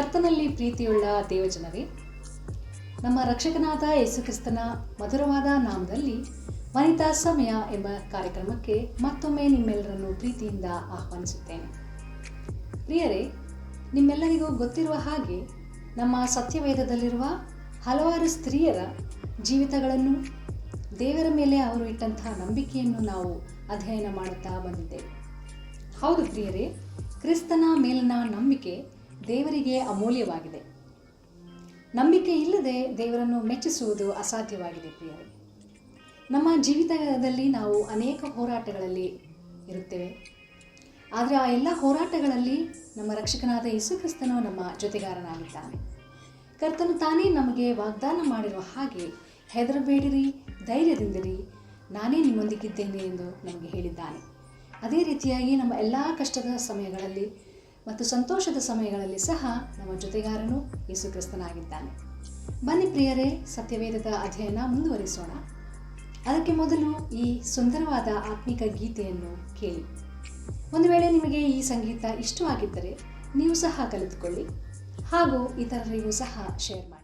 ಕರ್ತನಲ್ಲಿ ಪ್ರೀತಿಯುಳ್ಳ ದೇವಜನರೇ, ನಮ್ಮ ರಕ್ಷಕನಾದ ಯೇಸುಕ್ರಿಸ್ತನ ಮಧುರವಾದ ನಾಮದಲ್ಲಿ ವನಿತಾ ಸಮಯ ಎಂಬ ಕಾರ್ಯಕ್ರಮಕ್ಕೆ ಮತ್ತೊಮ್ಮೆ ನಿಮ್ಮೆಲ್ಲರನ್ನು ಪ್ರೀತಿಯಿಂದ ಆಹ್ವಾನಿಸುತ್ತೇನೆ. ಪ್ರಿಯರೇ, ನಿಮ್ಮೆಲ್ಲರಿಗೂ ಗೊತ್ತಿರುವ ಹಾಗೆ ನಮ್ಮ ಸತ್ಯವೇದದಲ್ಲಿರುವ ಹಲವಾರು ಸ್ತ್ರೀಯರ ಜೀವಿತಗಳನ್ನು, ದೇವರ ಮೇಲೆ ಅವರು ಇಟ್ಟಂತಹ ನಂಬಿಕೆಯನ್ನು ನಾವು ಅಧ್ಯಯನ ಮಾಡುತ್ತಾ ಬಂದಿದ್ದೇವೆ. ಹೌದು ಪ್ರಿಯರೇ, ಕ್ರಿಸ್ತನ ಮೇಲಿನ ನಂಬಿಕೆ ದೇವರಿಗೆ ಅಮೂಲ್ಯವಾಗಿದೆ. ನಂಬಿಕೆ ಇಲ್ಲದೆ ದೇವರನ್ನು ಮೆಚ್ಚಿಸುವುದು ಅಸಾಧ್ಯವಾಗಿದೆ. ಪ್ರಿಯರೇ, ನಮ್ಮ ಜೀವಿತದಲ್ಲಿ ನಾವು ಅನೇಕ ಹೋರಾಟಗಳಲ್ಲಿ ಇರುತ್ತೇವೆ. ಆದರೆ ಆ ಎಲ್ಲ ಹೋರಾಟಗಳಲ್ಲಿ ನಮ್ಮ ರಕ್ಷಕನಾದ ಯೇಸುಕ್ರಿಸ್ತನು ನಮ್ಮ ಜೊತೆಗಾರನಾಗಿದ್ದಾನೆ. ಕರ್ತನು ತಾನೇ ನಮಗೆ ವಾಗ್ದಾನ ಮಾಡಿರುವ ಹಾಗೆ, ಹೆದರಬೇಡಿರಿ, ಧೈರ್ಯದಿಂದಿರಿ, ನಾನೇ ನಿಮ್ಮೊಂದಿಗಿದ್ದೇನೆ ಎಂದು ನಮಗೆ ಹೇಳಿದ್ದಾನೆ. ಅದೇ ರೀತಿಯಾಗಿ ನಮ್ಮ ಎಲ್ಲ ಕಷ್ಟದ ಸಮಯಗಳಲ್ಲಿ ಮತ್ತು ಸಂತೋಷದ ಸಮಯಗಳಲ್ಲಿ ಸಹ ನಮ್ಮ ಜೊತೆಗಾರನು ಯೇಸುಕ್ರಿಸ್ತನಾಗಿದ್ದಾನೆ. ಬನ್ನಿ ಪ್ರಿಯರೇ, ಸತ್ಯವೇದದ ಅಧ್ಯಯನ ಮುಂದುವರಿಸೋಣ. ಅದಕ್ಕೆ ಮೊದಲು ಈ ಸುಂದರವಾದ ಆತ್ಮಿಕ ಗೀತೆಯನ್ನು ಕೇಳಿ. ಒಂದು ವೇಳೆ ನಿಮಗೆ ಈ ಸಂಗೀತ ಇಷ್ಟವಾಗಿದ್ದರೆ ನೀವು ಸಹ ಕಲಿತುಕೊಳ್ಳಿ ಹಾಗೂ ಇತರರಿಗೂ ಸಹ ಶೇರ್ ಮಾಡಿ.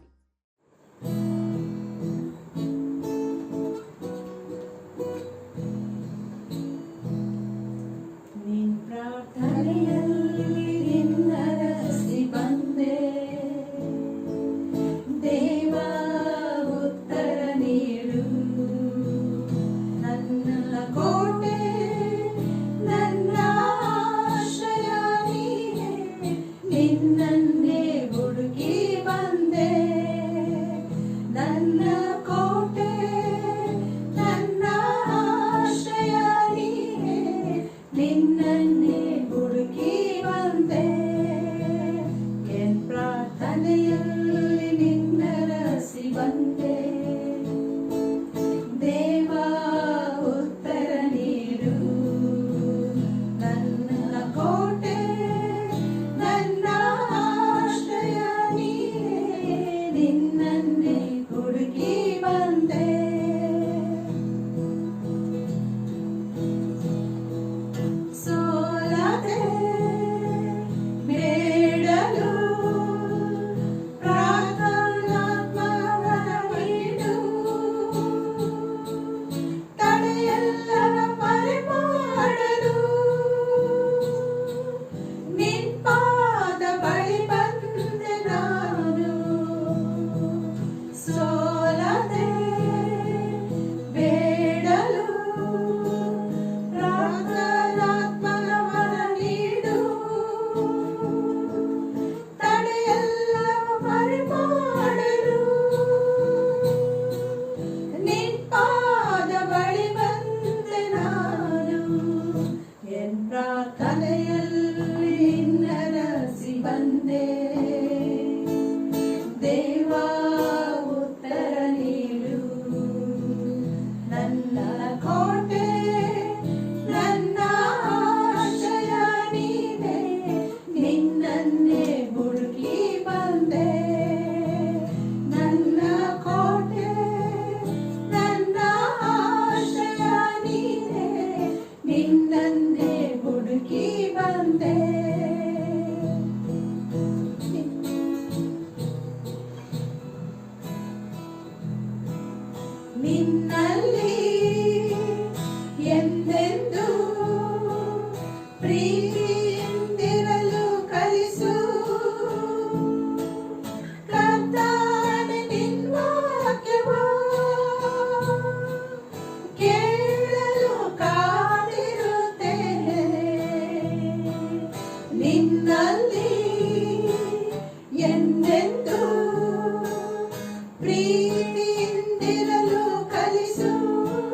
ಪ್ರೀತಿಯಿಂದಿರಲು ಕಲಿಸು.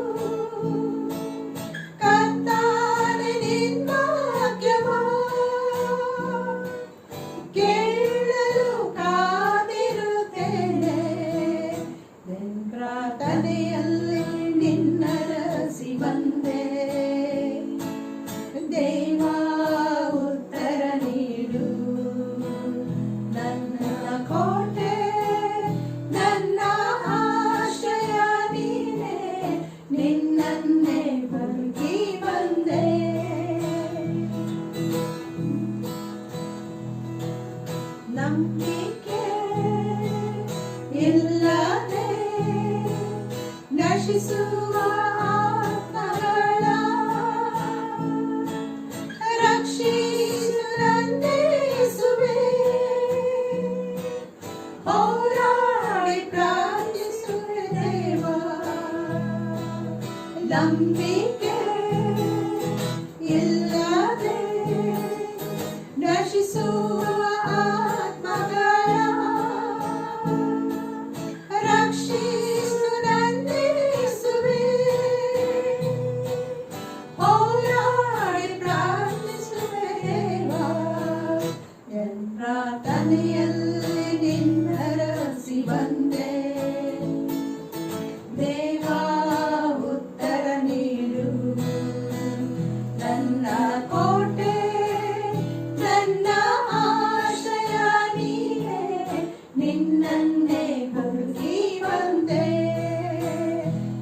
ನಶಿಸುವ ಆತ್ಮಗಳ ರಕ್ಷಿಸು ನನ್ನೇ ಯೇಸುವೇ. ಹೋರಾಡಿ ಪ್ರಾರ್ಥಿಸುವೆ ದೇವಾ, ನಂಬಿಕೆ ಇಲ್ಲದೆ ನಶಿಸುವ ಆತ್ಮಗಳ ರಕ್ಷಿಸು ನನ್ನೇ ಯೇಸುವೇ. ಹೋರಾಡಿ ಪ್ರಾರ್ಥಿಸುವೆ ದೇವಾ, ಎನ್ ಪ್ರಾರ್ಥನೆಯಲ್ಲಿ ನಿನ್ನರಸಿ ಬಂದೆ. ದೇವಾ ಉತ್ತರ ನೀಡು, ನನ್ನ ಕೋಟೆ ನನ್ನ ಆಶ್ರಯ ನೀನೇ, ನಿನ್ನನ್ನೇ ಹುಡುಕಿ ಬಂದೆ.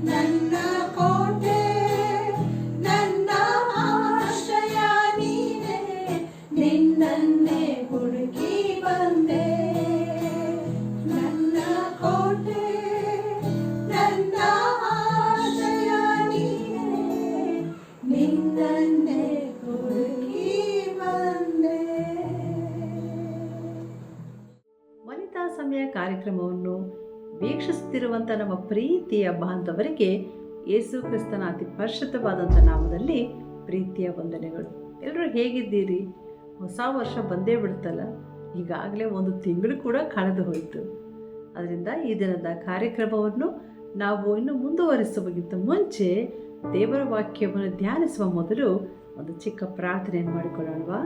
ನನ್ನ ಕೋಟೆ ನನ್ನ ಆಶ್ರಯ ನೀನೇ, ನಿನ್ನನ್ನೇ ಹುಡುಕಿ ಬಂದೆ. ನನ್ನ ಕೋಟೆ ನನ್ನ ಆಶ್ರಯ ನೀನೇ, ನಿನ್ನನ್ನೇ ಹುಡುಕಿ ಬಂದೆ. ವನಿತಾ ಸಮಯ ಕಾರ್ಯಕ್ರಮವನ್ನು ವೀಕ್ಷಿಸುತ್ತಿರುವಂಥ ನಮ್ಮ ಪ್ರೀತಿಯ ಬಾಂಧವರಿಗೆ ಯೇಸು ಕ್ರಿಸ್ತನ ಅತಿ ಪರಿಶುದ್ಧವಾದಂಥ ನಾಮದಲ್ಲಿ ಪ್ರೀತಿಯ ವಂದನೆಗಳು. ಎಲ್ಲರೂ ಹೇಗಿದ್ದೀರಿ? ಹೊಸ ವರ್ಷ ಬಂದೇ ಬಿಡ್ತಲ್ಲ, ಈಗಾಗಲೇ ಒಂದು ತಿಂಗಳು ಕೂಡ ಕಳೆದು ಹೋಯಿತು. ಅದರಿಂದ ಈ ದಿನದ ಕಾರ್ಯಕ್ರಮವನ್ನು ನಾವು ಇನ್ನು ಮುಂದುವರಿಸುವುದಕ್ಕಿಂತ ಮುಂಚೆ ದೇವರ ವಾಕ್ಯವನ್ನು ಧ್ಯಾನಿಸುವ ಮೊದಲು ಒಂದು ಚಿಕ್ಕ ಪ್ರಾರ್ಥನೆಯನ್ನು ಮಾಡಿಕೊಳ್ಳೋಣವಾ?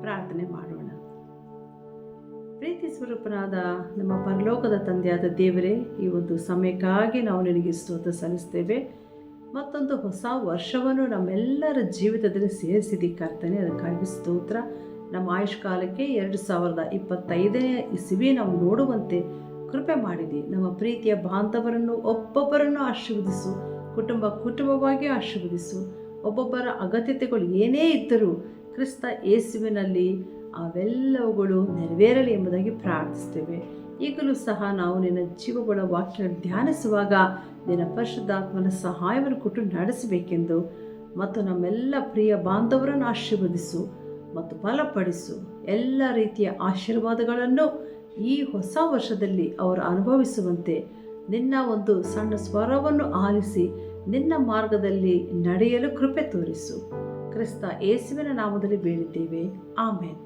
ಪ್ರಾರ್ಥನೆ ಮಾಡೋಣ. ಪ್ರೀತಿ ಸ್ವರೂಪನಾದ ನಮ್ಮ ಪರಲೋಕದ ತಂದೆಯಾದ ದೇವರೇ, ಈ ಒಂದು ಸಮಯಕ್ಕಾಗಿ ನಾವು ನಿನಗೆ ಸ್ತೋತ್ರ ಸಲ್ಲಿಸ್ತೇವೆ. ಮತ್ತೊಂದು ಹೊಸ ವರ್ಷವನ್ನು ನಮ್ಮೆಲ್ಲರ ಜೀವಿತದಲ್ಲಿ ಸೇರಿಸಿದಿ ಕರ್ತನೆ, ಅದಕ್ಕಾಗಿ ಸ್ತೋತ್ರ. ನಮ್ಮ ಆಯುಷ್ಕಾಲಕ್ಕೆ 2025ನೇ ಇಸವಿ ನಾವು ನೋಡುವಂತೆ ಕೃಪೆ ಮಾಡಿದಿ. ನಮ್ಮ ಪ್ರೀತಿಯ ಬಾಂಧವರನ್ನು ಒಬ್ಬೊಬ್ಬರನ್ನು ಆಶೀರ್ವದಿಸು, ಕುಟುಂಬವಾಗಿ ಆಶೀರ್ವದಿಸು. ಒಬ್ಬೊಬ್ಬರ ಅಗತ್ಯತೆಗಳು ಏನೇ ಇದ್ದರೂ ಕ್ರಿಸ್ತ ಯೇಸುವಿನಲ್ಲಿ ಅವೆಲ್ಲವುಗಳು ನೆರವೇರಲಿ ಎಂಬುದಾಗಿ ಪ್ರಾರ್ಥಿಸ್ತೇವೆ. ಈಗಲೂ ಸಹ ನಾವು ನಿನ್ನ ಜೀವಗಳ ವಾಕ್ಯ ಧ್ಯಾನಿಸುವಾಗ ನಿನ್ನ ಪರಿಶುದ್ಧಾತ್ಮನ ಸಹಾಯವನ್ನು ಕೊಟ್ಟು ನಡೆಸಬೇಕೆಂದು ಮತ್ತು ನಮ್ಮೆಲ್ಲ ಪ್ರಿಯ ಬಾಂಧವರನ್ನು ಆಶೀರ್ವದಿಸು ಮತ್ತು ಬಲಪಡಿಸು. ಎಲ್ಲ ರೀತಿಯ ಆಶೀರ್ವಾದಗಳನ್ನು ಈ ಹೊಸ ವರ್ಷದಲ್ಲಿ ಅವರು ಅನುಭವಿಸುವಂತೆ ನಿನ್ನ ಒಂದು ಸಣ್ಣ ಸ್ವರವನ್ನು ಆಲಿಸಿ ನಿನ್ನ ಮಾರ್ಗದಲ್ಲಿ ನಡೆಯಲು ಕೃಪೆ ತೋರಿಸು. ಕ್ರಿಸ್ತ ಯೇಸುವಿನ ನಾಮದಲ್ಲಿ ಬೇಡಿದ್ದೇವೆ, ಆಮೇನ್.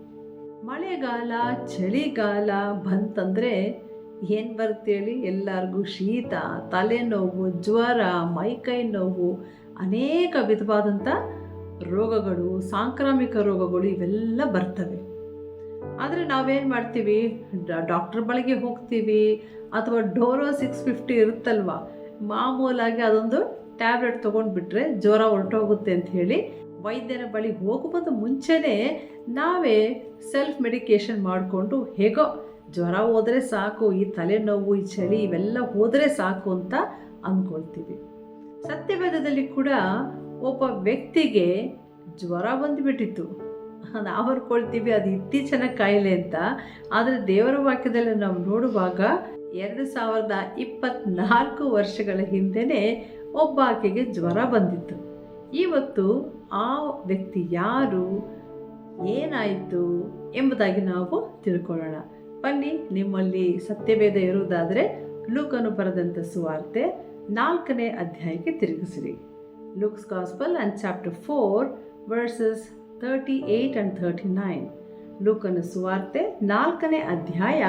ಮಳೆಗಾಲ ಚಳಿಗಾಲ ಬಂತಂದರೆ ಏನು ಬರ್ತೇಳಿ? ಎಲ್ಲರಿಗೂ ಶೀತ, ತಲೆನೋವು, ಜ್ವರ, ಮೈಕೈ ನೋವು, ಅನೇಕ ವಿಧವಾದಂಥ ರೋಗಗಳು, ಸಾಂಕ್ರಾಮಿಕ ರೋಗಗಳು ಇವೆಲ್ಲ ಬರ್ತವೆ. ಆದರೆ ನಾವೇನು ಮಾಡ್ತೀವಿ? ಡಾಕ್ಟ್ರ್ ಬಳಿಗೆ ಹೋಗ್ತೀವಿ, ಅಥವಾ ಡೋಲೋ 650 ಇರುತ್ತಲ್ವ, ಮಾಮೂಲಾಗಿ ಅದೊಂದು ಟ್ಯಾಬ್ಲೆಟ್ ತೊಗೊಂಡ್ಬಿಟ್ರೆ ಜ್ವರ ಹೊರಟೋಗುತ್ತೆ ಅಂತ ಹೇಳಿ ವೈದ್ಯರ ಬಳಿ ಹೋಗುವುದು ಮುಂಚೆನೇ ನಾವೇ ಸೆಲ್ಫ್ ಮೆಡಿಕೇಷನ್ ಮಾಡಿಕೊಂಡು ಹೇಗೋ ಜ್ವರ ಹೋದರೆ ಸಾಕು, ಈ ತಲೆನೋವು, ಈ ಚಳಿ ಇವೆಲ್ಲ ಹೋದರೆ ಸಾಕು ಅಂತ ಅಂದ್ಕೊಳ್ತೀವಿ. ಸತ್ಯವೇದದಲ್ಲಿ ಕೂಡ ಒಬ್ಬ ವ್ಯಕ್ತಿಗೆ ಜ್ವರ ಬಂದುಬಿಟ್ಟಿತ್ತು. ನಾವು ಅನ್ಕೊಳ್ತೀವಿ ಅದು ಇತ್ತೀಚಿನ ಕಾಯಿಲೆ ಅಂತ. ಆದರೆ ದೇವರ ವಾಕ್ಯದಲ್ಲಿ ನಾವು ನೋಡುವಾಗ 2024 ವರ್ಷಗಳ ಹಿಂದೆಯೇ ಒಬ್ಬ ಆಕೆಗೆ ಜ್ವರ ಬಂದಿತ್ತು. ಇವತ್ತು ಆ ವ್ಯಕ್ತಿ ಯಾರು, ಏನಾಯಿತು ಎಂಬುದಾಗಿ ನಾವು ತಿಳ್ಕೊಳ್ಳೋಣ. ಬನ್ನಿ, ನಿಮ್ಮಲ್ಲಿ ಸತ್ಯವೇದ ಇರುವುದಾದರೆ ಲೂಕನು ಬರೆದಂಥ ಸುವಾರ್ತೆ 4ನೇ ಅಧ್ಯಾಯಕ್ಕೆ ತಿರುಗಿಸಿರಿ. Luke's gospel and chapter 4 verses 38 and 39. ಲೂಕನ ಸುವಾರ್ತೆ 4ನೇ ಅಧ್ಯಾಯ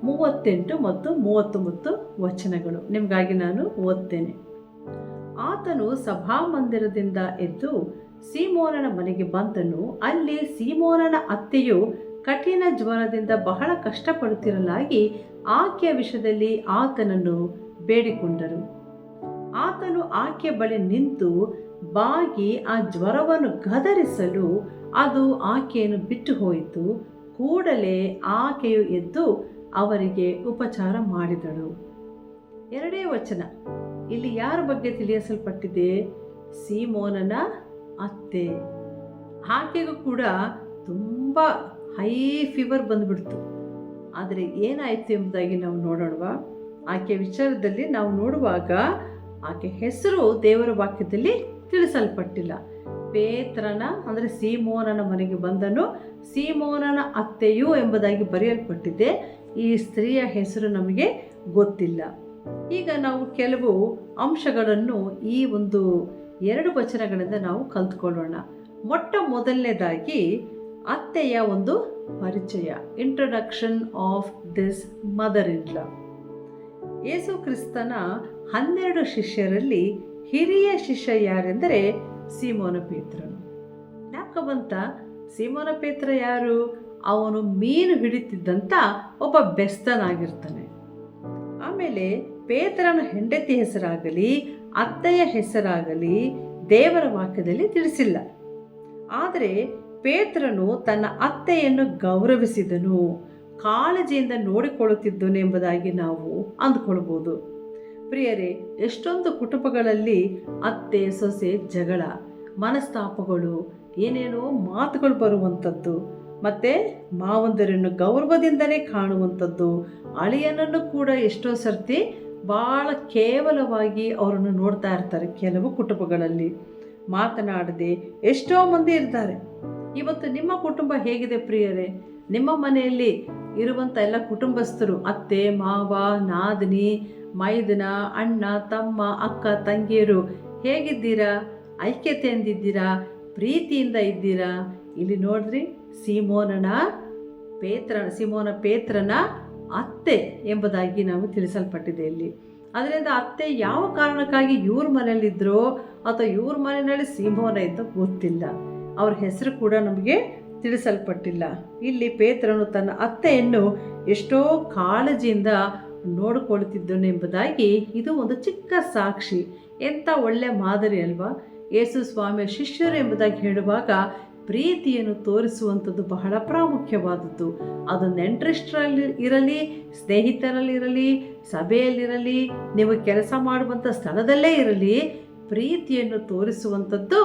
38 ಮತ್ತು 39 ವಚನಗಳು ನಿಮಗಾಗಿ ನಾನು ಓದ್ತೇನೆ. ಆತನು ಸಭಾಮಂದಿರದಿಂದ ಎದ್ದು ಸೀಮೋನನ ಮನೆಗೆ ಬಂದನು. ಅಲ್ಲಿ ಸೀಮೋನನ ಅತ್ತೆಯು ಕಠಿಣ ಜ್ವರದಿಂದ ಬಹಳ ಕಷ್ಟಪಡುತ್ತಿರಲಾಗಿ ಆಕೆಯ ವಿಷಯದಲ್ಲಿ ಆತನನ್ನು ಬೇಡಿಕೊಂಡರು. ಆತನು ಆಕೆಯ ಬಳಿ ನಿಂತು ಬಾಗಿ ಆ ಜ್ವರವನ್ನು ಗದರಿಸಲು ಅದು ಆಕೆಯನ್ನು ಬಿಟ್ಟು ಹೋಯಿತು. ಕೂಡಲೇ ಆಕೆಯು ಎದ್ದು ಅವರಿಗೆ ಉಪಚಾರ ಮಾಡಿದಳು. 2ನೇ ವಚನ ಇಲ್ಲಿ ಯಾರ ಬಗ್ಗೆ ತಿಳಿಸಲ್ಪಟ್ಟಿದೆ? ಸೀಮೋನನ ಅತ್ತೆ. ಆಕೆಗೂ ಕೂಡ ತುಂಬ ಹೈ ಫೀವರ್ ಬಂದುಬಿಡ್ತು. ಆದರೆ ಏನಾಯಿತು ಎಂಬುದಾಗಿ ನಾವು ನೋಡೋಣವಾ? ಆಕೆಯ ವಿಚಾರದಲ್ಲಿ ನಾವು ನೋಡುವಾಗ ಆಕೆ ಹೆಸರು ದೇವರ ವಾಕ್ಯದಲ್ಲಿ ತಿಳಿಸಲ್ಪಟ್ಟಿಲ್ಲ. ಪೇತ್ರನ ಅಂದರೆ ಸೀಮೋನನ ಮನೆಗೆ ಬಂದನು, ಸೀಮೋನನ ಅತ್ತೆಯು ಎಂಬುದಾಗಿ ಬರೆಯಲ್ಪಟ್ಟಿದೆ. ಈ ಸ್ತ್ರೀಯ ಹೆಸರು ನಮಗೆ ಗೊತ್ತಿಲ್ಲ. ಈಗ ನಾವು ಕೆಲವು ಅಂಶಗಳನ್ನು ಈ ಒಂದು 2 ವಚನಗಳಿಂದ ನಾವು ಕಲ್ತ್ಕೊಳ್ಳೋಣ. ಮೊಟ್ಟ ಮೊದಲನೇದಾಗಿ ಅತ್ತೆಯ ಒಂದು ಪರಿಚಯ, introduction of this mother in law. ಯೇಸು ಕ್ರಿಸ್ತನ 12 ಶಿಷ್ಯರಲ್ಲಿ ಹಿರಿಯ ಶಿಷ್ಯ ಯಾರೆಂದರೆ ಸೀಮೋನ ಪೇತ್ರನು. ಜ್ಞಾಪಕ ಬಂತ? ಸೀಮೋನ ಪೇತ್ರ ಯಾರು? ಅವನು ಮೀನು ಹಿಡಿತಿದ್ದಂಥ ಒಬ್ಬ ಬೆಸ್ತನಾಗಿರ್ತಾನೆ. ಆಮೇಲೆ ಪೇತ್ರನ ಹೆಂಡತಿ ಹೆಸರಾಗಲಿ ಅತ್ತೆಯ ಹೆಸರಾಗಲಿ ದೇವರ ವಾಕ್ಯದಲ್ಲಿ ತಿಳಿಸಿಲ್ಲ. ಆದರೆ ಪೇತ್ರನು ತನ್ನ ಅತ್ತೆಯನ್ನು ಗೌರವಿಸಿದನು, ಕಾಳಜಿಯಿಂದ ನೋಡಿಕೊಳ್ಳುತ್ತಿದ್ದನು ಎಂಬುದಾಗಿ ನಾವು ಅಂದುಕೊಳ್ಬೋದು. ಪ್ರಿಯರೇ, ಎಷ್ಟೊಂದು ಕುಟುಂಬಗಳಲ್ಲಿ ಅತ್ತೆ ಸೊಸೆ ಜಗಳ, ಮನಸ್ತಾಪಗಳು, ಏನೇನೋ ಮಾತುಗಳು ಬರುವಂಥದ್ದು, ಮತ್ತು ಮಾವಂದರನ್ನು ಗೌರವದಿಂದಲೇ ಕಾಣುವಂಥದ್ದು, ಅಳಿಯನನ್ನು ಕೂಡ ಎಷ್ಟೋ ಸರ್ತಿ ಭಾಳ ಕೇವಲವಾಗಿ ಅವರನ್ನು ನೋಡ್ತಾ ಇರ್ತಾರೆ. ಕೆಲವು ಕುಟುಂಬಗಳಲ್ಲಿ ಮಾತನಾಡದೆ ಎಷ್ಟೋ ಮಂದಿ ಇರ್ತಾರೆ. ಇವತ್ತು ನಿಮ್ಮ ಕುಟುಂಬ ಹೇಗಿದೆ ಪ್ರಿಯರೇ? ನಿಮ್ಮ ಮನೆಯಲ್ಲಿ ಇರುವಂಥ ಎಲ್ಲ ಕುಟುಂಬಸ್ಥರು, ಅತ್ತೆ ಮಾವ ನಾದಿನಿ ಮೈದನ ಅಣ್ಣ ತಮ್ಮ ಅಕ್ಕ ತಂಗಿಯರು ಹೇಗಿದ್ದೀರಾ? ಐಕ್ಯತೆಯಿಂದಿದ್ದೀರಾ? ಪ್ರೀತಿಯಿಂದ ಇದ್ದೀರಾ? ಇಲ್ಲಿ ನೋಡ್ರಿ, ಸೀಮೋನ ಪೇತ್ರನ ಅತ್ತೆ ಎಂಬುದಾಗಿ ನಾವು ತಿಳಿಸಲ್ಪಟ್ಟಿದೆ ಇಲ್ಲಿ. ಅದರಿಂದ ಅತ್ತೆ ಯಾವ ಕಾರಣಕ್ಕಾಗಿ ಇವ್ರ ಮನೆಯಲ್ಲಿದ್ದರೋ ಅಥವಾ ಇವ್ರ ಮನೆಯಲ್ಲಿ ಸೀಮೋನ ಇದ್ದ ಗೊತ್ತಿಲ್ಲ. ಅವ್ರ ಹೆಸರು ಕೂಡ ನಮಗೆ ತಿಳಿಸಲ್ಪಟ್ಟಿಲ್ಲ. ಇಲ್ಲಿ ಪೇತ್ರನು ತನ್ನ ಅತ್ತೆಯನ್ನು ಎಷ್ಟೋ ಕಾಳಜಿಯಿಂದ ನೋಡಿಕೊಳ್ಳುತ್ತಿದ್ದನು ಎಂಬುದಾಗಿ ಇದು ಒಂದು ಚಿಕ್ಕ ಸಾಕ್ಷಿ. ಎಂಥ ಒಳ್ಳೆ ಮಾದರಿ ಅಲ್ವಾ? ಯೇಸು ಸ್ವಾಮಿಯ ಶಿಷ್ಯರು ಎಂಬುದಾಗಿ ಹೇಳುವಾಗ ಪ್ರೀತಿಯನ್ನು ತೋರಿಸುವಂಥದ್ದು ಬಹಳ ಪ್ರಾಮುಖ್ಯವಾದದ್ದು. ಅದು ನೆಂಟರಿಷ್ಟರಲ್ಲಿ ಇರಲಿ, ಸ್ನೇಹಿತರಲ್ಲಿರಲಿ, ಸಭೆಯಲ್ಲಿರಲಿ, ನೀವು ಕೆಲಸ ಮಾಡುವಂಥ ಸ್ಥಳದಲ್ಲೇ ಇರಲಿ, ಪ್ರೀತಿಯನ್ನು ತೋರಿಸುವಂಥದ್ದು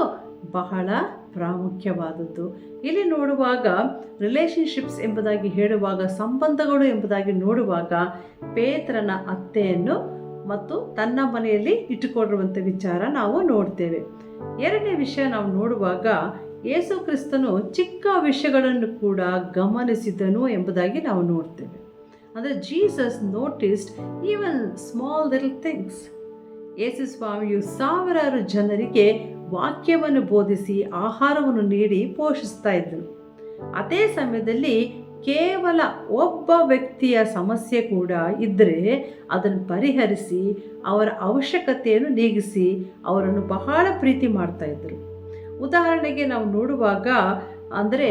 ಬಹಳ ಪ್ರಾಮುಖ್ಯವಾದದ್ದು. ಇಲ್ಲಿ ನೋಡುವಾಗ ರಿಲೇಷನ್ಶಿಪ್ಸ್ ಎಂಬುದಾಗಿ ಹೇಳುವಾಗ, ಸಂಬಂಧಗಳು ಎಂಬುದಾಗಿ ನೋಡುವಾಗ ಪೇತ್ರನ ಅತ್ತೆಯನ್ನು ಮತ್ತು ತನ್ನ ಮನೆಯಲ್ಲಿ ಇಟ್ಟುಕೊಂಡಿರುವಂಥ ವಿಚಾರ ನಾವು ನೋಡ್ತೇವೆ. ಎರಡನೇ ವಿಷಯ ನಾವು ನೋಡುವಾಗ ಯೇಸು ಕ್ರಿಸ್ತನು ಚಿಕ್ಕ ವಿಷಯಗಳನ್ನು ಕೂಡ ಗಮನಿಸಿದನು ಎಂಬುದಾಗಿ ನಾವು ನೋಡ್ತೇವೆ. ಅಂದರೆ Jesus noticed even small little things. ಯೇಸು ಸ್ವಾಮಿಯು ಸಾವಿರಾರು ಜನರಿಗೆ ವಾಕ್ಯವನ್ನು ಬೋಧಿಸಿ ಆಹಾರವನ್ನು ನೀಡಿ ಪೋಷಿಸ್ತಾ ಇದ್ದನು. ಅದೇ ಸಮಯದಲ್ಲಿ ಕೇವಲ ಒಬ್ಬ ವ್ಯಕ್ತಿಯ ಸಮಸ್ಯೆ ಕೂಡ ಇದ್ದರೆ ಅದನ್ನು ಪರಿಹರಿಸಿ ಅವರ ಅವಶ್ಯಕತೆಯನ್ನು ನೀಗಿಸಿ ಅವರನ್ನು ಬಹಳ ಪ್ರೀತಿ ಮಾಡ್ತಾ ಇದ್ದರು. ಉದಾಹರಣೆಗೆ ನಾವು ನೋಡುವಾಗ ಅಂದರೆ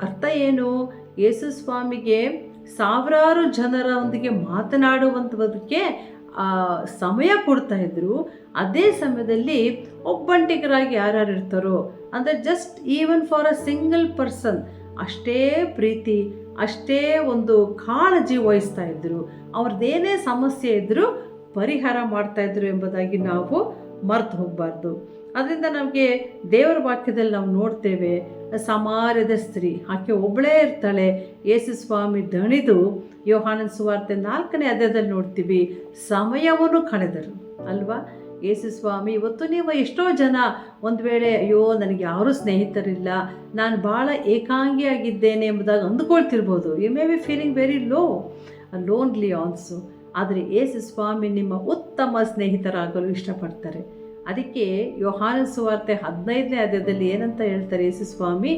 ಅರ್ಥ ಏನು? ಯೇಸು ಸ್ವಾಮಿಗೆ ಸಾವಿರಾರು ಜನರೊಂದಿಗೆ ಮಾತನಾಡುವಂಥದಕ್ಕೆ ಸಮಯ ಕೊಡ್ತಾ ಇದ್ರು. ಅದೇ ಸಮಯದಲ್ಲಿ ಒಬ್ಬಂಟಿಗರಾಗಿ ಯಾರ್ಯಾರು ಇರ್ತಾರೋ, ಅಂದರೆ just even for a single person ಅಷ್ಟೇ ಪ್ರೀತಿ, ಅಷ್ಟೇ ಒಂದು ಕಾಳಜಿ ವಹಿಸ್ತಾ ಇದ್ದರು. ಅವ್ರದ್ದೇನೇ ಸಮಸ್ಯೆ ಇದ್ದರೂ ಪರಿಹಾರ ಮಾಡ್ತಾಯಿದ್ರು ಎಂಬುದಾಗಿ ನಾವು ಮರೆತು ಹೋಗಬಾರ್ದು. ಅದರಿಂದ ನಮಗೆ ದೇವರ ವಾಕ್ಯದಲ್ಲಿ ನಾವು ನೋಡ್ತೇವೆ, ಸಮಾರ್ಯದ ಸ್ತ್ರೀ ಆಕೆ ಒಬ್ಬಳೇ ಇರ್ತಾಳೆ. ಯೇಸು ಸ್ವಾಮಿ ದಣಿದು ಯೋಹಾನನ ಸುವಾರ್ತೆ 4ನೇ ಅಧ್ಯಾಯದಲ್ಲಿ ನೋಡ್ತೀವಿ, ಸಮಯವನ್ನು ಕಳೆದರು ಅಲ್ವಾ? ಯೇಸು ಸ್ವಾಮಿ ಇವತ್ತು ನೀವು ಎಷ್ಟೋ ಜನ ಒಂದು ವೇಳೆ ಅಯ್ಯೋ ನನಗೆ ಯಾರೂ ಸ್ನೇಹಿತರಿಲ್ಲ, ನಾನು ಭಾಳ ಏಕಾಂಗಿಯಾಗಿದ್ದೇನೆ ಎಂಬುದಾಗಿ ಅಂದುಕೊಳ್ತಿರ್ಬೋದು. You may be feeling very lonely also. ಆದರೆ ಯೇಸು ಸ್ವಾಮಿ ನಿಮ್ಮ ಉತ್ತಮ ಸ್ನೇಹಿತರಾಗಲು ಇಷ್ಟಪಡ್ತಾರೆ. ಅದಕ್ಕೆ ಯೋಹಾನನ ಸುವಾರ್ತೆ 15ನೇ ಅಧ್ಯಾಯದಲ್ಲಿ ಏನಂತ ಹೇಳ್ತಾರೆ ಯೇಸು ಸ್ವಾಮಿ?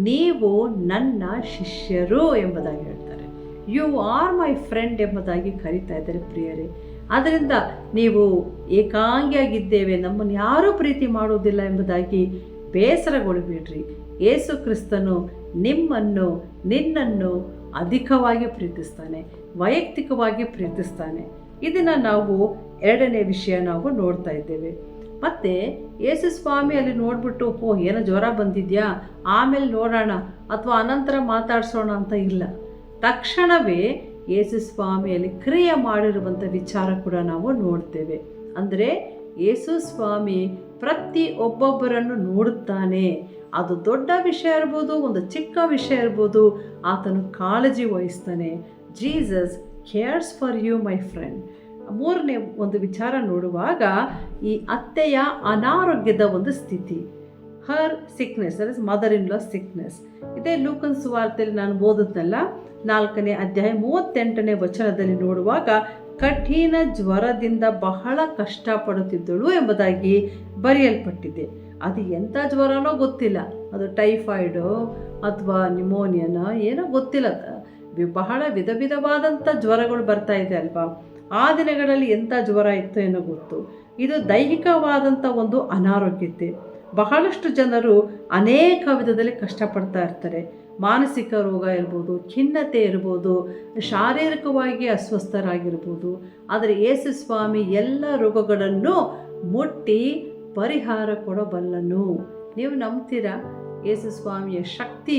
ನೀವು ನನ್ನ ಶಿಷ್ಯರು ಎಂಬುದಾಗಿ ಹೇಳ್ತಾರೆ. ಯು ಆರ್ ಮೈ ಫ್ರೆಂಡ್ ಎಂಬುದಾಗಿ ಕರೀತಾ ಇದ್ದಾರೆ ಪ್ರಿಯರೇ. ಆದ್ದರಿಂದ ನೀವು ಏಕಾಂಗಿಯಾಗಿದ್ದೇವೆ, ನಮ್ಮನ್ನು ಯಾರೂ ಪ್ರೀತಿ ಮಾಡುವುದಿಲ್ಲ ಎಂಬುದಾಗಿ ಬೇಸರಗೊಳ್ಳಬೇಡ್ರಿ. ಯೇಸು ಕ್ರಿಸ್ತನು ನಿನ್ನನ್ನು ಅಧಿಕವಾಗಿ ಪ್ರೀತಿಸ್ತಾನೆ, ವೈಯಕ್ತಿಕವಾಗಿ ಪ್ರೀತಿಸ್ತಾನೆ. ಇದನ್ನು ನಾವು ಎರಡನೇ ವಿಷಯ ನಾವು ನೋಡ್ತಾ ಇದ್ದೇವೆ. ಮತ್ತು ಯೇಸು ಸ್ವಾಮಿ ಅಲ್ಲಿ ನೋಡಿಬಿಟ್ಟು ಏನೋ ಜ್ವರ ಬಂದಿದೆಯಾ ಆಮೇಲೆ ನೋಡೋಣ ಅಥವಾ ಅನಂತರ ಮಾತಾಡ್ಸೋಣ ಅಂತ ಇಲ್ಲ. ತಕ್ಷಣವೇ ಯೇಸು ಸ್ವಾಮಿಯಲ್ಲಿ ಕ್ರಿಯೆ ಮಾಡಿರುವಂಥ ವಿಚಾರ ಕೂಡ ನಾವು ನೋಡ್ತೇವೆ. ಅಂದರೆ ಯೇಸು ಸ್ವಾಮಿ ಪ್ರತಿ ಒಬ್ಬೊಬ್ಬರನ್ನು ನೋಡುತ್ತಾನೆ. ಅದು ದೊಡ್ಡ ವಿಷಯ ಇರ್ಬೋದು, ಒಂದು ಚಿಕ್ಕ ವಿಷಯ ಇರ್ಬೋದು, ಆತನು ಕಾಳಜಿ ವಹಿಸ್ತಾನೆ. Jesus cares for you my friend. ಮೂರನೇ ಒಂದು ವಿಚಾರ ನೋಡುವಾಗ ಈ ಅತ್ತೆಯ ಅನಾರೋಗ್ಯದ ಒಂದು ಸ್ಥಿತಿ, her sickness, that is mother in law sickness. ಇದೇ ಲೂಕನ್ ಸುವಾರ್ತೆಯಲ್ಲಿ ನಾನು ಓದಿದ್ನಲ್ಲ 4ನೇ ಅಧ್ಯಾಯ 38ನೇ ವಚನದಲ್ಲಿ ನೋಡುವಾಗ ಕಠಿಣ ಜ್ವರದಿಂದ ಬಹಳ ಕಷ್ಟಪಡುತ್ತಿದ್ದಳು ಎಂಬುದಾಗಿ ಬರೆಯಲ್ಪಟ್ಟಿದೆ. ಅದು ಎಂಥ ಜ್ವರನೋ ಗೊತ್ತಿಲ್ಲ, ಅದು ಟೈಫಾಯ್ಡು ಅಥವಾ ನ್ಯೂಮೋನಿಯನೋ ಏನೋ ಗೊತ್ತಿಲ್ಲ. ಬಹಳ ವಿಧವಾದಂಥ ಜ್ವರಗಳು ಬರ್ತಾ ಇದೆ ಅಲ್ವಾ. ಆ ದಿನಗಳಲ್ಲಿ ಎಂಥ ಜ್ವರ ಇತ್ತು ಏನೋ ಗೊತ್ತು. ಇದು ದೈಹಿಕವಾದಂಥ ಒಂದು ಅನಾರೋಗ್ಯತೆ. ಬಹಳಷ್ಟು ಜನರು ಅನೇಕ ವಿಧದಲ್ಲಿ ಕಷ್ಟಪಡ್ತಾ ಇರ್ತಾರೆ. ಮಾನಸಿಕ ರೋಗ ಇರ್ಬೋದು, ಖಿನ್ನತೆ ಇರ್ಬೋದು, ಶಾರೀರಿಕವಾಗಿ ಅಸ್ವಸ್ಥರಾಗಿರ್ಬೋದು. ಆದರೆ ಯೇಸು ಸ್ವಾಮಿ ಎಲ್ಲ ರೋಗಗಳನ್ನು ಮುಟ್ಟಿ ಪರಿಹಾರ ಕೊಡಬಲ್ಲನು. ನೀವು ನಂಬ್ತೀರಾ? ಯೇಸು ಸ್ವಾಮಿಯ ಶಕ್ತಿ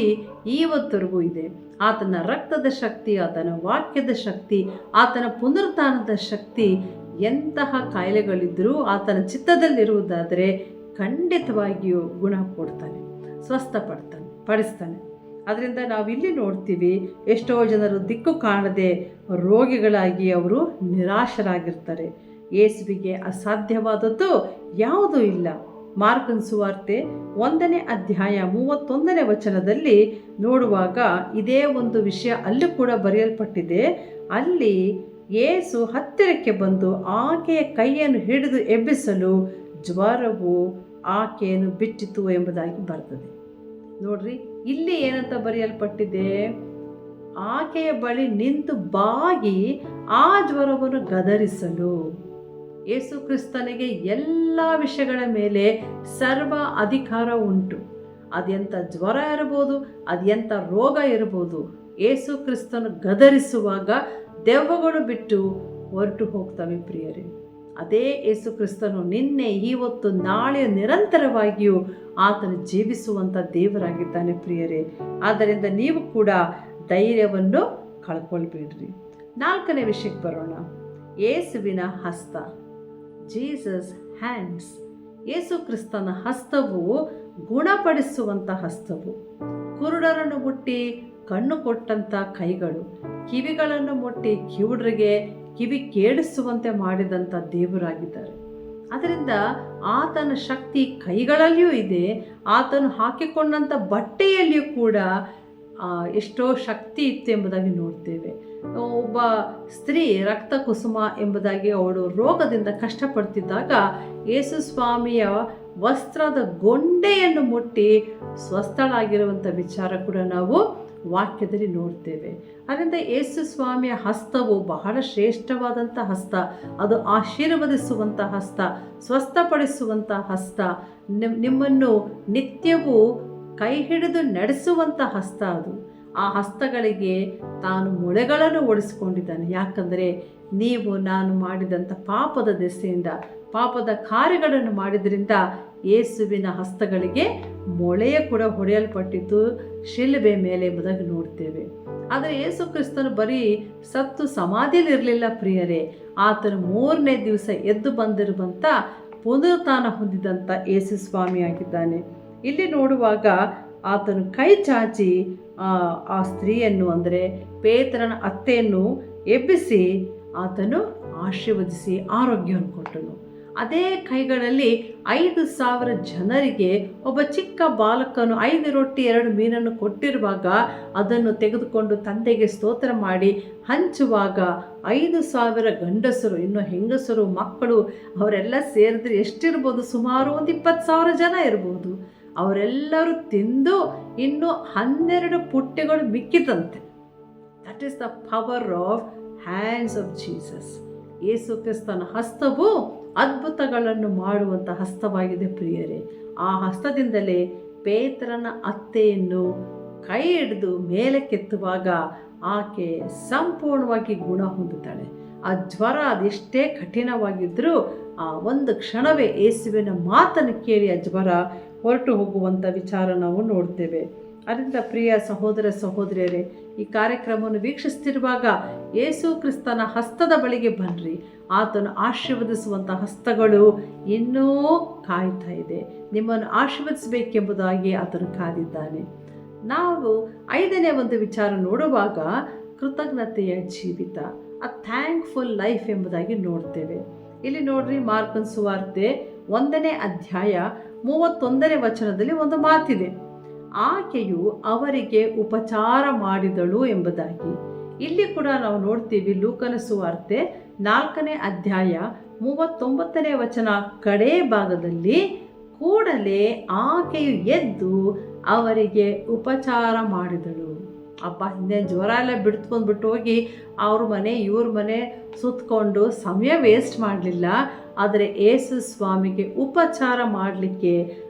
ಇವತ್ತರೆಗೂ ಇದೆ. ಆತನ ರಕ್ತದ ಶಕ್ತಿ, ಆತನ ವಾಕ್ಯದ ಶಕ್ತಿ, ಆತನ ಪುನರುತ್ಥಾನದ ಶಕ್ತಿ ಎಂತಹ ಕಾಯಿಲೆಗಳಿದ್ದರೂ ಆತನ ಚಿತ್ತದಲ್ಲಿರುವುದಾದರೆ ಖಂಡಿತವಾಗಿಯೂ ಗುಣ ಕೊಡ್ತಾನೆ, ಪಡಿಸ್ತಾನೆ. ಅದರಿಂದ ನಾವಿಲ್ಲಿ ನೋಡ್ತೀವಿ, ಎಷ್ಟೋ ಜನರು ದಿಕ್ಕು ಕಾಣದೆ ರೋಗಿಗಳಾಗಿ ಅವರು ನಿರಾಶರಾಗಿರ್ತಾರೆ. ಯೇಸುವಿಗೆ ಅಸಾಧ್ಯವಾದದ್ದು ಯಾವುದೂ ಇಲ್ಲ. ಮಾರ್ಕನ ಸುವಾರ್ತೆ 1ನೇ ಅಧ್ಯಾಯ 31ನೇ ವಚನದಲ್ಲಿ ನೋಡುವಾಗ ಇದೇ ಒಂದು ವಿಷಯ ಅಲ್ಲಿ ಕೂಡ ಬರೆಯಲ್ಪಟ್ಟಿದೆ. ಅಲ್ಲಿ ಯೇಸು ಹತ್ತಿರಕ್ಕೆ ಬಂದು ಆಕೆಯ ಕೈಯನ್ನು ಹಿಡಿದು ಎಬ್ಬಿಸಲು ಜ್ವರವು ಆಕೆಯನ್ನು ಬಿಟ್ಟಿತು ಎಂಬುದಾಗಿ ಬರ್ತದೆ. ನೋಡ್ರಿ, ಇಲ್ಲಿ ಏನಂತ ಬರೆಯಲ್ಪಟ್ಟಿದೆ? ಆಕೆಯ ಬಳಿ ನಿಂತು ಬಾಗಿ ಆ ಜ್ವರವನ್ನು ಗದರಿಸಲು. ಯೇಸು ಕ್ರಿಸ್ತನಿಗೆ ಎಲ್ಲ ವಿಷಯಗಳ ಮೇಲೆ ಸರ್ವ ಅಧಿಕಾರ ಉಂಟು. ಅದೆಂಥ ಜ್ವರ ಇರ್ಬೋದು, ಅದೆಂಥ ರೋಗ ಇರ್ಬೋದು, ಯೇಸು ಕ್ರಿಸ್ತನು ಗದರಿಸುವಾಗ ದೆವ್ವಗಳು ಬಿಟ್ಟು ಹೊರಟು ಹೋಗ್ತವೆ ಪ್ರಿಯರೇ. ಅದೇ ಯೇಸು ಕ್ರಿಸ್ತನು ನಿನ್ನೆ, ಇವತ್ತು, ನಾಳೆ ನಿರಂತರವಾಗಿಯೂ ಆತನು ಜೀವಿಸುವಂಥ ದೇವರಾಗಿದ್ದಾನೆ ಪ್ರಿಯರೇ. ಆದ್ದರಿಂದ ನೀವು ಕೂಡ ಧೈರ್ಯವನ್ನು ಕಳ್ಕೊಳ್ಬೇಡ್ರಿ. 4ನೇ ವಿಷಯಕ್ಕೆ ಬರೋಣ. ಯೇಸುವಿನ ಹಸ್ತ, ಜೀಸಸ್ ಹ್ಯಾಂಡ್ಸ್. ಯೇಸು ಕ್ರಿಸ್ತನ ಹಸ್ತವು ಗುಣಪಡಿಸುವಂಥ ಹಸ್ತವು. ಕುರುಡರನ್ನು ಮುಟ್ಟಿ ಕಣ್ಣು ಕೊಟ್ಟಂಥ ಕೈಗಳು, ಕಿವಿಗಳನ್ನು ಮುಟ್ಟಿ ಕಿವುಡರಿಗೆ ಕಿವಿ ಕೇಳಿಸುವಂತೆ ಮಾಡಿದಂಥ ದೇವರಾಗಿದ್ದಾರೆ. ಅದರಿಂದ ಆತನ ಶಕ್ತಿ ಕೈಗಳಲ್ಲಿಯೂ ಇದೆ. ಆತನು ಹಾಕಿಕೊಂಡಂಥ ಬಟ್ಟೆಯಲ್ಲಿಯೂ ಕೂಡ ಎಷ್ಟೋ ಶಕ್ತಿ ಇತ್ತು ಎಂಬುದಾಗಿ ನೋಡ್ತೇವೆ. ಒಬ್ಬ ಸ್ತ್ರೀ ರಕ್ತ ಕುಸುಮ ಎಂಬುದಾಗಿ ಅವಳು ರೋಗದಿಂದ ಕಷ್ಟಪಡ್ತಿದ್ದಾಗ ಯೇಸು ಸ್ವಾಮಿಯ ವಸ್ತ್ರದ ಗೊಂಡೆಯನ್ನು ಮುಟ್ಟಿ ಸ್ವಸ್ಥಳಾಗಿರುವಂಥ ವಿಚಾರ ಕೂಡ ನಾವು ವಾಕ್ಯದಲ್ಲಿ ನೋಡ್ತೇವೆ. ಅದರಿಂದ ಯೇಸು ಸ್ವಾಮಿಯ ಹಸ್ತವು ಬಹಳ ಶ್ರೇಷ್ಠವಾದಂಥ ಹಸ್ತ. ಅದು ಆಶೀರ್ವದಿಸುವಂಥ ಹಸ್ತ, ಸ್ವಸ್ಥಪಡಿಸುವಂಥ ಹಸ್ತ, ನಿಮ್ಮನ್ನು ನಿತ್ಯವೂ ಕೈ ಹಿಡಿದು ನಡೆಸುವಂಥ ಹಸ್ತ ಅದು. ಆ ಹಸ್ತಗಳಿಗೆ ತಾನು ಮೊಳೆಗಳನ್ನು ಓಡಿಸಿಕೊಂಡಿದ್ದಾನೆ. ಯಾಕಂದರೆ ನೀವು ನಾನು ಮಾಡಿದಂಥ ಪಾಪದ ದೆಸೆಯಿಂದ, ಪಾಪದ ಕಾರ್ಯಗಳನ್ನು ಮಾಡಿದ್ರಿಂದ ಯೇಸುವಿನ ಹಸ್ತಗಳಿಗೆ ಮೊಳೆಯ ಕೂಡ ಹೊಡೆಯಲ್ಪಟ್ಟಿದ್ದು ಶಿಲುಬೆ ಮೇಲೆ ಎಂಬುದಾಗಿ ನೋಡ್ತೇವೆ. ಆದರೆ ಯೇಸು ಕ್ರಿಸ್ತನು ಬರೀ ಸತ್ತು ಸಮಾಧಿಯಲ್ಲಿರಲಿಲ್ಲ ಪ್ರಿಯರೇ. ಆತನು 3ನೇ ದಿವಸ ಎದ್ದು ಬಂದಿರುವಂಥ ಪುನರುತ್ಥಾನ ಹೊಂದಿದಂಥ ಯೇಸು ಸ್ವಾಮಿಯಾಗಿದ್ದಾನೆ. ಇಲ್ಲಿ ನೋಡುವಾಗ ಆತನು ಕೈ ಚಾಚಿ ಆ ಸ್ತ್ರೀಯನ್ನು, ಅಂದರೆ ಪೇತ್ರನ ಅತ್ತೆಯನ್ನು ಎಬ್ಬಿಸಿ ಆತನು ಆಶೀರ್ವದಿಸಿ ಆರೋಗ್ಯವನ್ನು ಕೊಟ್ಟನು. ಅದೇ ಕೈಗಳಲ್ಲಿ 5,000 ಜನರಿಗೆ ಒಬ್ಬ ಚಿಕ್ಕ ಬಾಲಕನು 5 ರೊಟ್ಟಿ 2 ಮೀನನ್ನು ಕೊಟ್ಟಿರುವಾಗ ಅದನ್ನು ತೆಗೆದುಕೊಂಡು ತಂದೆಗೆ ಸ್ತೋತ್ರ ಮಾಡಿ ಹಂಚುವಾಗ 5,000 ಗಂಡಸರು, ಇನ್ನು ಹೆಂಗಸರು, ಮಕ್ಕಳು ಅವರೆಲ್ಲ ಸೇರಿದ್ರೆ ಎಷ್ಟಿರ್ಬೋದು? ಸುಮಾರು ಒಂದು 20,000 ಜನ ಇರ್ಬೋದು. ಅವರೆಲ್ಲರೂ ತಿಂದು ಇನ್ನು 12 ಪುಟ್ಟೆಗಳು ಮಿಕ್ಕಿದಂತೆ. That is the power of hands of Jesus. ಯೇಸು ಕ್ರಿಸ್ತನ ಹಸ್ತವು ಅದ್ಭುತಗಳನ್ನು ಮಾಡುವಂಥ ಹಸ್ತವಾಗಿದೆ ಪ್ರಿಯರೇ. ಆ ಹಸ್ತದಿಂದಲೇ ಪೇತ್ರನ ಅತ್ತೆಯನ್ನು ಕೈ ಹಿಡಿದು ಮೇಲೆ ಕೆತ್ತುವಾಗ ಆಕೆ ಸಂಪೂರ್ಣವಾಗಿ ಗುಣ ಹೊಂದುತ್ತಾಳೆ. ಆ ಜ್ವರ ಅದೆಷ್ಟೇ ಕಠಿಣವಾಗಿದ್ದರೂ ಆ ಒಂದು ಕ್ಷಣವೇ ಯೇಸುವಿನ ಮಾತನ್ನು ಕೇಳಿ ಆ ಜ್ವರ ಹೊರಟು ಹೋಗುವಂಥ ವಿಚಾರ ನಾವು ನೋಡ್ತೇವೆ. ಅದರಿಂದ ಪ್ರಿಯ ಸಹೋದರ ಸಹೋದರಿಯರೇ, ಈ ಕಾರ್ಯಕ್ರಮವನ್ನು ವೀಕ್ಷಿಸ್ತಿರುವಾಗ ಯೇಸು ಕ್ರಿಸ್ತನ ಹಸ್ತದ ಬಳಿಗೆ ಬನ್ನಿರಿ. ಆತನು ಆಶೀರ್ವದಿಸುವಂಥ ಹಸ್ತಗಳು ಇನ್ನೂ ಕಾಯ್ತಾ ಇದೆ. ನಿಮ್ಮನ್ನು ಆಶೀರ್ವದಿಸಬೇಕೆಂಬುದಾಗಿ ಆತನು ಕಾದಿದ್ದಾನೆ. ನಾವು 5ನೇ ಒಂದು ವಿಚಾರ ನೋಡುವಾಗ ಕೃತಜ್ಞತೆಯ ಜೀವಿತ. ಅ ಥ್ಯಾಂಕ್ಫುಲ್ ಲೈಫ್ ಎಂಬುದಾಗಿ ನೋಡ್ತೇವೆ. ಇಲ್ಲಿ ನೋಡ್ರಿ, ಮಾರ್ಕನ ಸುವಾರ್ತೆ 1ನೇ ಅಧ್ಯಾಯ 31ನೇ ವಚನದಲ್ಲಿ ಒಂದು ಮಾತಿದೆ, ಆಕೆಯು ಅವರಿಗೆ ಉಪಚಾರ ಮಾಡಿದಳು ಎಂಬುದಾಗಿ. ಇಲ್ಲಿ ಕೂಡ ನಾವು ನೋಡ್ತೀವಿ ಲೂಕನ ಸುವಾರ್ತೆ 4ನೇ ಅಧ್ಯಾಯ 39ನೇ ವಚನ ಕಡೆ ಭಾಗದಲ್ಲಿ, ಕೂಡಲೇ ಆಕೆಯು ಎದ್ದು ಅವರಿಗೆ ಉಪಚಾರ ಮಾಡಿದಳು. ಅಪ್ಪ, ಹಿಂದೆ ಜ್ವರ ಎಲ್ಲ ಬಿಡ್ತ್ಕೊಂಡ್ಬಿಟ್ಟು ಹೋಗಿ ಅವ್ರ ಮನೆ ಇವ್ರ ಮನೆ ಸುತ್ತಕೊಂಡು ಸಮಯ ವೇಸ್ಟ್ ಮಾಡಲಿಲ್ಲ. ಆದರೆ ಯೇಸು ಸ್ವಾಮಿಗೆ ಉಪಚಾರ ಮಾಡಲಿಕ್ಕೆ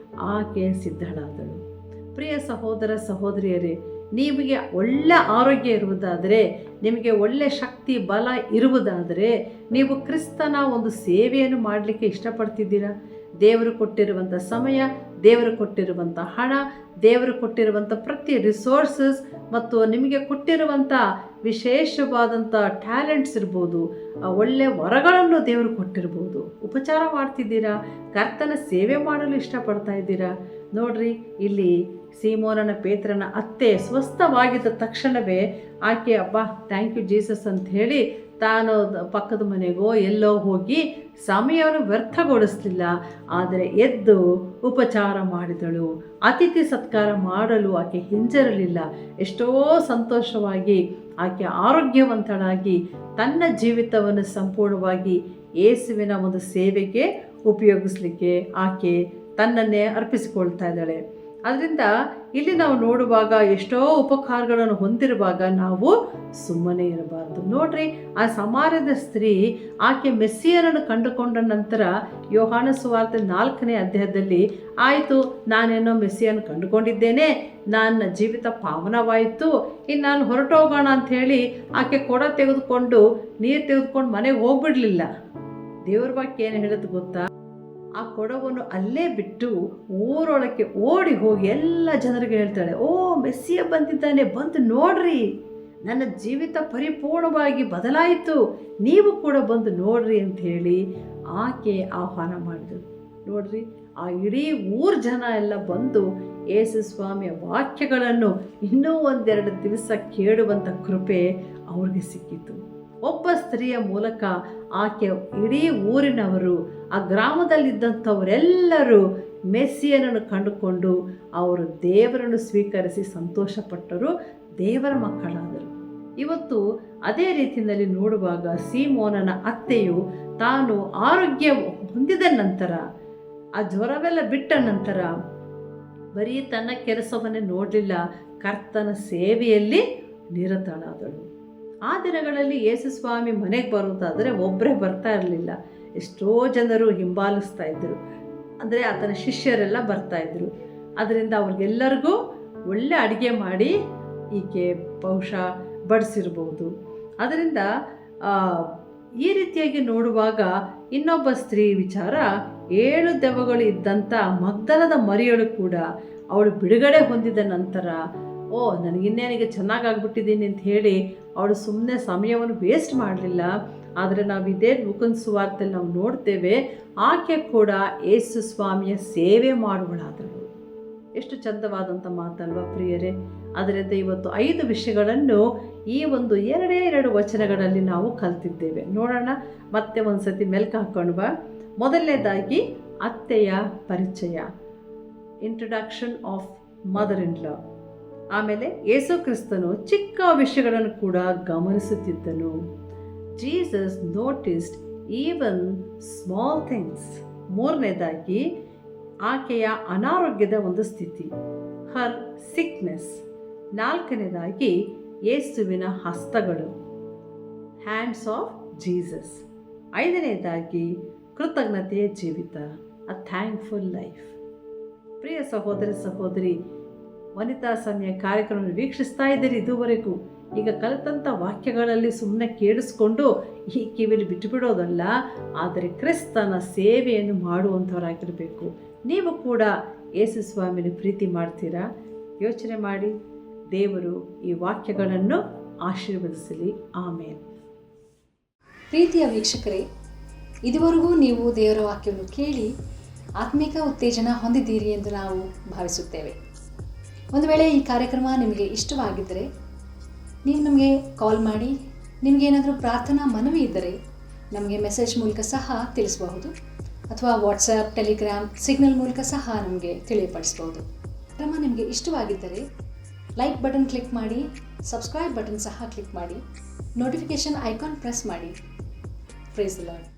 ಆಕೆ ಸಿದ್ಧಳಾದಳು. ಪ್ರಿಯ ಸಹೋದರ ಸಹೋದರಿಯರೇ, ನಿಮಗೆ ಒಳ್ಳೆ ಆರೋಗ್ಯ ಇರುವುದಾದರೆ, ನಿಮಗೆ ಒಳ್ಳೆ ಶಕ್ತಿ ಬಲ ಇರುವುದಾದರೆ, ನೀವು ಕ್ರಿಸ್ತನ ಒಂದು ಸೇವೆಯನ್ನು ಮಾಡಲಿಕ್ಕೆ ಇಷ್ಟಪಡ್ತಿದ್ದೀರಾ? ದೇವರು ಕೊಟ್ಟಿರುವಂಥ ಸಮಯ, ದೇವರು ಕೊಟ್ಟಿರುವಂಥ ಹಣ, ದೇವರು ಕೊಟ್ಟಿರುವಂಥ ಪ್ರತಿ ರಿಸೋರ್ಸಸ್ ಮತ್ತು ನಿಮಗೆ ಕೊಟ್ಟಿರುವಂಥ ವಿಶೇಷವಾದಂಥ ಟ್ಯಾಲೆಂಟ್ಸ್ ಇರ್ಬೋದು, ಒಳ್ಳೆಯ ವರಗಳನ್ನು ದೇವರು ಕೊಟ್ಟಿರ್ಬೋದು. ಉಪಚಾರ ಮಾಡ್ತಿದ್ದೀರಾ? ಕರ್ತನ ಸೇವೆ ಮಾಡಲು ಇಷ್ಟಪಡ್ತಾ ಇದ್ದೀರಾ? ನೋಡ್ರಿ, ಇಲ್ಲಿ ಸೀಮೋನನ ಪೇತ್ರನ ಅತ್ತೆ ಸ್ವಸ್ಥವಾಗಿದ್ದ ತಕ್ಷಣವೇ ಆಕೆ ಅಬ್ಬಾ ಥ್ಯಾಂಕ್ ಯು ಜೀಸಸ್ ಅಂತ ಹೇಳಿ ತಾನು ಪಕ್ಕದ ಮನೆಗೋ ಎಲ್ಲೋ ಹೋಗಿ ಸಮಯವನ್ನು ವ್ಯರ್ಥಗೊಳಿಸಲಿಲ್ಲ. ಆದರೆ ಎದ್ದು ಉಪಚಾರ ಮಾಡಿದಳು. ಅತಿಥಿ ಸತ್ಕಾರ ಮಾಡಲು ಆಕೆ ಹಿಂಜರಲಿಲ್ಲ. ಎಷ್ಟೋ ಸಂತೋಷವಾಗಿ ಆಕೆ ಆರೋಗ್ಯವಂತಳಾಗಿ ತನ್ನ ಜೀವಿತವನ್ನು ಸಂಪೂರ್ಣವಾಗಿ ಯೇಸುವಿನ ಒಂದು ಸೇವೆಗೆ ಉಪಯೋಗಿಸಲಿಕ್ಕೆ ಆಕೆ ತನ್ನನ್ನೇ ಅರ್ಪಿಸಿಕೊಳ್ತಾ ಇದ್ದಾಳೆ. ಅದರಿಂದ ಇಲ್ಲಿ ನಾವು ನೋಡುವಾಗ ಎಷ್ಟೋ ಉಪಕಾರಗಳನ್ನು ಹೊಂದಿರುವಾಗ ನಾವು ಸುಮ್ಮನೆ ಇರಬಾರ್ದು. ನೋಡ್ರಿ, ಆ ಸಮಾರ್ಯದ ಸ್ತ್ರೀ ಆಕೆ ಮೆಸ್ಸಿಯನನ್ನು ಕಂಡುಕೊಂಡ ನಂತರ ಯೋಹಾನ ಸುವಾರ್ತೆ 4ನೇ ಅಧ್ಯಾಯದಲ್ಲಿ, ಆಯಿತು ನಾನೇನೋ ಮೆಸ್ಸಿಯನ್ನು ಕಂಡುಕೊಂಡಿದ್ದೇನೆ, ನನ್ನ ಜೀವಿತ ಪಾವನವಾಯಿತು, ಇನ್ನು ನಾನು ಹೊರಟೋಗೋಣ ಅಂಥೇಳಿ ಆಕೆ ಕೊಡ ತೆಗೆದುಕೊಂಡು ನೀರು ತೆಗೆದುಕೊಂಡು ಮನೆಗೆ ಹೋಗ್ಬಿಡಲಿಲ್ಲ. ದೇವ್ರ ವಾಕ್ಯ ಏನು ಹೇಳೋದು ಗೊತ್ತಾ? ಆ ಕೊಡವನ್ನು ಅಲ್ಲೇ ಬಿಟ್ಟು ಊರೊಳಕ್ಕೆ ಓಡಿ ಹೋಗಿ ಎಲ್ಲ ಜನರಿಗೆ ಹೇಳ್ತಾಳೆ, ಓ ಮೆಸ್ಸಿಯ ಬಂದಿದ್ದಾನೆ, ಬಂದು ನೋಡ್ರಿ, ನನ್ನ ಜೀವಿತ ಪರಿಪೂರ್ಣವಾಗಿ ಬದಲಾಯಿತು, ನೀವು ಕೂಡ ಬಂದು ನೋಡ್ರಿ ಅಂತ ಹೇಳಿ ಆಕೆ ಆಹ್ವಾನ ಮಾಡಿದಳು. ನೋಡ್ರಿ, ಆ ಇಡೀ ಊರು ಜನ ಎಲ್ಲ ಬಂದು ಯೇಸು ಸ್ವಾಮಿಯ ವಾಕ್ಯಗಳನ್ನು ಇನ್ನೂ 1-2 ದಿವಸ ಕೇಳುವಂಥ ಕೃಪೆ ಅವ್ರಿಗೆ ಸಿಕ್ಕಿತು. ಒಬ್ಬ ಸ್ತ್ರೀಯ ಮೂಲಕ ಆಕೆ ಇಡೀ ಊರಿನವರು, ಆ ಗ್ರಾಮದಲ್ಲಿದ್ದಂಥವರೆಲ್ಲರೂ ಮೆಸ್ಸಿಯನನ್ನು ಕಂಡುಕೊಂಡು ಅವರು ದೇವರನ್ನು ಸ್ವೀಕರಿಸಿ ಸಂತೋಷಪಟ್ಟರು, ದೇವರ ಮಕ್ಕಳಾದರು. ಇವತ್ತು ಅದೇ ರೀತಿಯಲ್ಲಿ ನೋಡುವಾಗ ಸೀಮೋನನ ಅತ್ತೆಯು ತಾನು ಆರೋಗ್ಯ ಹೊಂದಿದ ನಂತರ, ಆ ಜ್ವರವೆಲ್ಲ ಬಿಟ್ಟ ನಂತರ ಬರೀ ತನ್ನ ಕೆಲಸವನ್ನೇ ನೋಡಲಿಲ್ಲ, ಕರ್ತನ ಸೇವೆಯಲ್ಲಿ ನಿರತಳಾದಳು. ಆ ದಿನಗಳಲ್ಲಿ ಯೇಸು ಸ್ವಾಮಿ ಮನೆಗೆ ಬರುವುದಾದರೆ ಒಬ್ಬರೇ ಬರ್ತಾ ಇರಲಿಲ್ಲ, ಎಷ್ಟೋ ಜನರು ಹಿಂಬಾಲಿಸ್ತಾ ಇದ್ದರು. ಅಂದರೆ ಆತನ ಶಿಷ್ಯರೆಲ್ಲ ಬರ್ತಾಯಿದ್ರು. ಅದರಿಂದ ಅವ್ರಿಗೆಲ್ಲರಿಗೂ ಒಳ್ಳೆ ಅಡುಗೆ ಮಾಡಿ ಈಕೆ ಬಹುಶಃ ಬಡಿಸಿರ್ಬೋದು. ಅದರಿಂದ ಈ ರೀತಿಯಾಗಿ ನೋಡುವಾಗ ಇನ್ನೊಬ್ಬ ಸ್ತ್ರೀ ವಿಚಾರ, 7 ದೆವ್ವಗಳು ಇದ್ದಂಥ ಮಗ್ದಲದ ಮರಿಯಳು ಕೂಡ ಅವಳು ಬಿಡುಗಡೆ ಹೊಂದಿದ ನಂತರ, ಓ ನನಗಿನ್ನೇನಿಗೆ ಚೆನ್ನಾಗಾಗ್ಬಿಟ್ಟಿದ್ದೀನಿ ಅಂತ ಹೇಳಿ ಅವಳು ಸುಮ್ಮನೆ ಸಮಯವನ್ನು ವೇಸ್ಟ್ ಮಾಡಲಿಲ್ಲ. ಆದರೆ ನಾವು ಇದೇ ಲೂಕನ ಸುವಾರ್ತೆಯಲ್ಲಿ ನಾವು ನೋಡ್ತೇವೆ, ಆಕೆ ಕೂಡ ಯೇಸು ಸ್ವಾಮಿಯ ಸೇವೆ ಮಾಡುವಳಾದಳು. ಎಷ್ಟು ಚಂದವಾದಂಥ ಮಾತಲ್ವ ಪ್ರಿಯರೇ? ಅದರಿಂದ ಇವತ್ತು 5 ವಿಷಯಗಳನ್ನು ಈ ಒಂದು 2 ವಚನಗಳಲ್ಲಿ ನಾವು ಕಲ್ತಿದ್ದೇವೆ. ನೋಡೋಣ, ಮತ್ತೆ ಒಂದು ಸತಿ ಮೆಲ್ಕು ಹಾಕೊಂಡ್ವ. ಮೊದಲನೇದಾಗಿ ಅತ್ತೆಯ ಪರಿಚಯ, introduction of mother in law. ಆಮೇಲೆ ಯೇಸು ಕ್ರಿಸ್ತನು ಚಿಕ್ಕ ವಿಷಯಗಳನ್ನು ಕೂಡ ಗಮನಿಸುತ್ತಿದ್ದನು. Jesus noticed even small things. ಮೂರನೇದಾಗಿ ಆಕೆಯ ಅನಾರೋಗ್ಯದ ಒಂದು ಸ್ಥಿತಿ, ಹರ್ ಸಿಕ್ನೆಸ್. 4ನೇದಾಗಿ ಯೇಸುವಿನ ಹಸ್ತಗಳು, ಹ್ಯಾಂಡ್ಸ್ ಆಫ್ ಜೀಸಸ್. 5ನೇದಾಗಿ ಕೃತಜ್ಞತೆಯ ಜೀವಿತ, ಅ ಥ್ಯಾಂಕ್ಫುಲ್ ಲೈಫ್. ಪ್ರಿಯ ಸಹೋದರ ಸಹೋದರಿ, ವನಿತಾ ಸಮಯ ಕಾರ್ಯಕ್ರಮ ವೀಕ್ಷಿಸ್ತಾ ಇದ್ದೀರಿ ಇದುವರೆಗೂ. ಈಗ ಕಲಿತಂಥ ವಾಕ್ಯಗಳಲ್ಲಿ ಸುಮ್ಮನೆ ಕೇಳಿಸ್ಕೊಂಡು ಈ ಕಿವಿಲಿ ಬಿಟ್ಟುಬಿಡೋದಲ್ಲ, ಆದರೆ ಕ್ರಿಸ್ತನ ಸೇವೆಯನ್ನು ಮಾಡುವಂಥವರಾಗಿರಬೇಕು. ನೀವು ಕೂಡ ಯೇಸು ಸ್ವಾಮಿನ ಪ್ರೀತಿ ಮಾಡ್ತೀರಾ? ಯೋಚನೆ ಮಾಡಿ. ದೇವರು ಈ ವಾಕ್ಯಗಳನ್ನು ಆಶೀರ್ವದಿಸಲಿ. ಆಮೇಲೆ ಪ್ರೀತಿಯ ವೀಕ್ಷಕರೇ, ಇದುವರೆಗೂ ನೀವು ದೇವರ ವಾಕ್ಯವನ್ನು ಕೇಳಿ ಆತ್ಮಿಕ ಉತ್ತೇಜನ ಹೊಂದಿದ್ದೀರಿ ಎಂದು ನಾವು ಭಾವಿಸುತ್ತೇವೆ. ಒಂದು ವೇಳೆ ಈ ಕಾರ್ಯಕ್ರಮ ನಿಮಗೆ ಇಷ್ಟವಾಗಿದ್ದರೆ ನೀವು ನಮಗೆ ಕಾಲ್ ಮಾಡಿ ನಿಮಗೇನಾದರೂ ಪ್ರಾರ್ಥನಾ ಮನವಿ ಇದ್ದರೆ ನಮಗೆ ಮೆಸೇಜ್ ಮೂಲಕ ಸಹ ತಿಳಿಸಬಹುದು, ಅಥವಾ ವಾಟ್ಸಪ್, ಟೆಲಿಗ್ರಾಮ್, ಸಿಗ್ನಲ್ ಮೂಲಕ ಸಹ ನಮಗೆ ತಿಳಿಯಪಡಿಸ್ಬೋದು. ಕ್ರಮ ನಿಮಗೆ ಇಷ್ಟವಾಗಿದ್ದರೆ ಲೈಕ್ ಬಟನ್ ಕ್ಲಿಕ್ ಮಾಡಿ, ಸಬ್ಸ್ಕ್ರೈಬ್ ಬಟನ್ ಸಹ ಕ್ಲಿಕ್ ಮಾಡಿ, ನೋಟಿಫಿಕೇಷನ್ ಐಕಾನ್ ಪ್ರೆಸ್ ಮಾಡಿ. Praise the lord.